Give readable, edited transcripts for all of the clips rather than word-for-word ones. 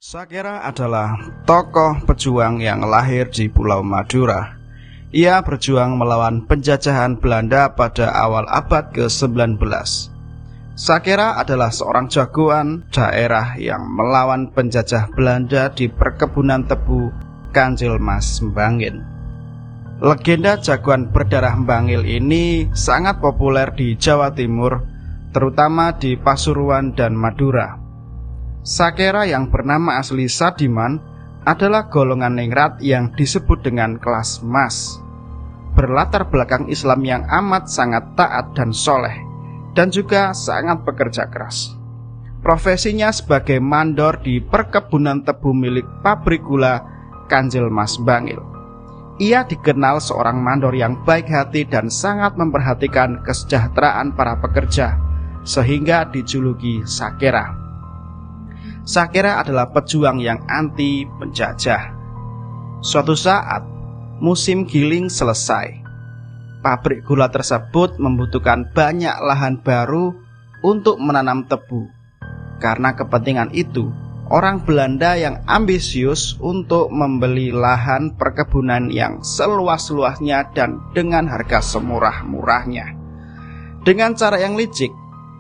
Sakera adalah tokoh pejuang yang lahir di Pulau Madura. Ia berjuang melawan penjajahan Belanda pada awal abad ke-19. Sakera adalah seorang jagoan daerah yang melawan penjajah Belanda di perkebunan tebu Kanjilmas Mbangil. Legenda jagoan berdarah Mbangil ini sangat populer di Jawa Timur, terutama di Pasuruan dan Madura. Sakera yang bernama asli Sadiman adalah golongan ningrat yang disebut dengan kelas mas. Berlatar belakang Islam yang amat sangat taat dan soleh, dan juga sangat bekerja keras. Profesinya sebagai mandor di perkebunan tebu milik pabrik gula Kanjilmas Mbangil. Ia dikenal seorang mandor yang baik hati dan sangat memperhatikan kesejahteraan para pekerja, sehingga dijuluki Sakera. Sakera adalah pejuang yang anti penjajah. Suatu saat, musim giling selesai. Pabrik gula tersebut membutuhkan banyak lahan baru untuk menanam tebu. Karena kepentingan itu, orang Belanda yang ambisius untuk membeli lahan perkebunan yang seluas-luasnya dan dengan harga semurah-murahnya. Dengan cara yang licik,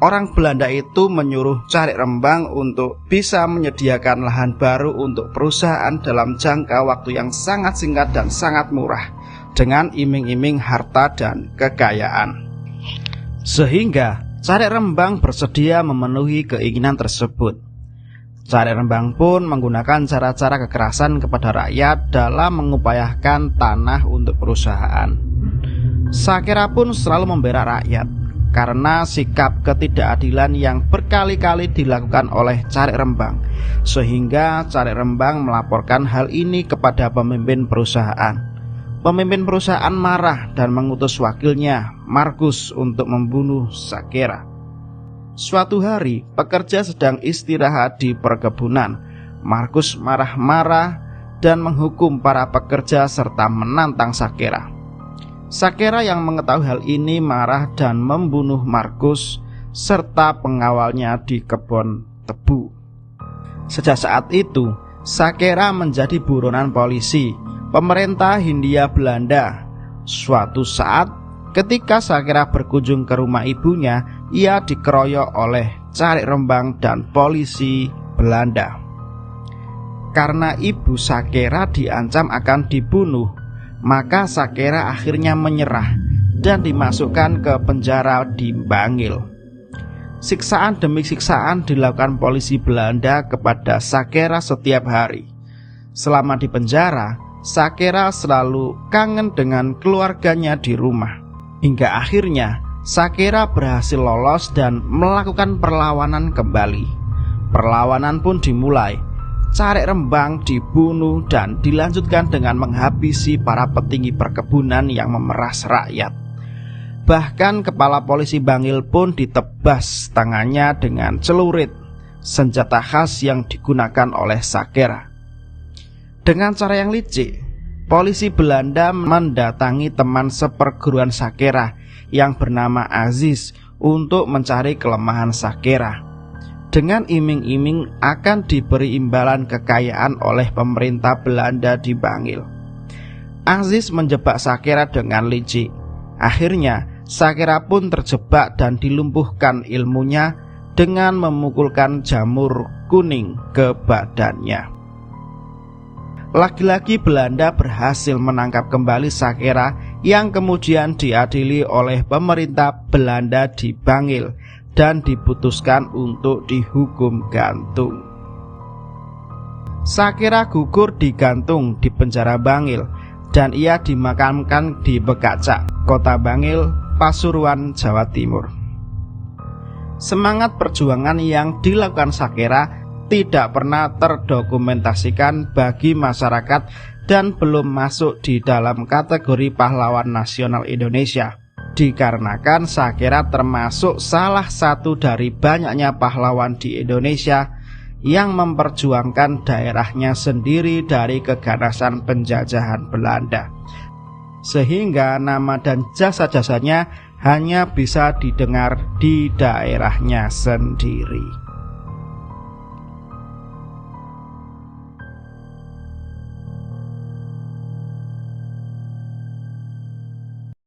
orang Belanda itu menyuruh Carik Rembang untuk bisa menyediakan lahan baru untuk perusahaan dalam jangka waktu yang sangat singkat dan sangat murah, dengan iming-iming harta dan kekayaan. Sehingga Carik Rembang bersedia memenuhi keinginan tersebut. Carik Rembang pun menggunakan cara-cara kekerasan kepada rakyat dalam mengupayakan tanah untuk perusahaan. Sakera pun selalu membela rakyat karena sikap ketidakadilan yang berkali-kali dilakukan oleh Carik Rembang, sehingga Carik Rembang melaporkan hal ini kepada pemimpin perusahaan. Pemimpin perusahaan marah dan mengutus wakilnya, Markus, untuk membunuh Sakera. Suatu hari, pekerja sedang istirahat di perkebunan. Markus marah-marah dan menghukum para pekerja serta menantang Sakera. Sakera yang mengetahui hal ini marah dan membunuh Markus serta pengawalnya di kebun tebu. Sejak saat itu, Sakera menjadi buronan polisi pemerintah Hindia Belanda. Suatu saat, ketika Sakera berkunjung ke rumah ibunya, ia dikeroyok oleh Carik Rembang dan polisi Belanda. Karena ibu Sakera diancam akan dibunuh, maka Sakera akhirnya menyerah dan dimasukkan ke penjara di Mbangil. Siksaan demi siksaan dilakukan polisi Belanda kepada Sakera setiap hari. Selama di penjara, Sakera selalu kangen dengan keluarganya di rumah. Hingga akhirnya Sakera berhasil lolos dan melakukan perlawanan kembali. Perlawanan pun dimulai. Carik Rembang dibunuh dan dilanjutkan dengan menghabisi para petinggi perkebunan yang memeras rakyat. Bahkan kepala polisi Mbangil pun ditebas tangannya dengan celurit, senjata khas yang digunakan oleh Sakera. Dengan cara yang licik, polisi Belanda mendatangi teman seperguruan Sakera yang bernama Aziz untuk mencari kelemahan Sakera. Dengan iming-iming akan diberi imbalan kekayaan oleh pemerintah Belanda di Mbangil. Aziz menjebak Sakera dengan licik. Akhirnya Sakera pun terjebak dan dilumpuhkan ilmunya dengan memukulkan jamur kuning ke badannya. Lagi-lagi Belanda berhasil menangkap kembali Sakera yang kemudian diadili oleh pemerintah Belanda di Mbangil dan diputuskan untuk dihukum gantung. Sakera gugur digantung di penjara Mbangil dan ia dimakamkan di Bekacak, kota Mbangil, Pasuruan, Jawa Timur. Semangat perjuangan yang dilakukan Sakera tidak pernah terdokumentasikan bagi masyarakat dan belum masuk di dalam kategori pahlawan nasional Indonesia. Dikarenakan Sakera termasuk salah satu dari banyaknya pahlawan di Indonesia yang memperjuangkan daerahnya sendiri dari keganasan penjajahan Belanda, sehingga nama dan jasa-jasanya hanya bisa didengar di daerahnya sendiri.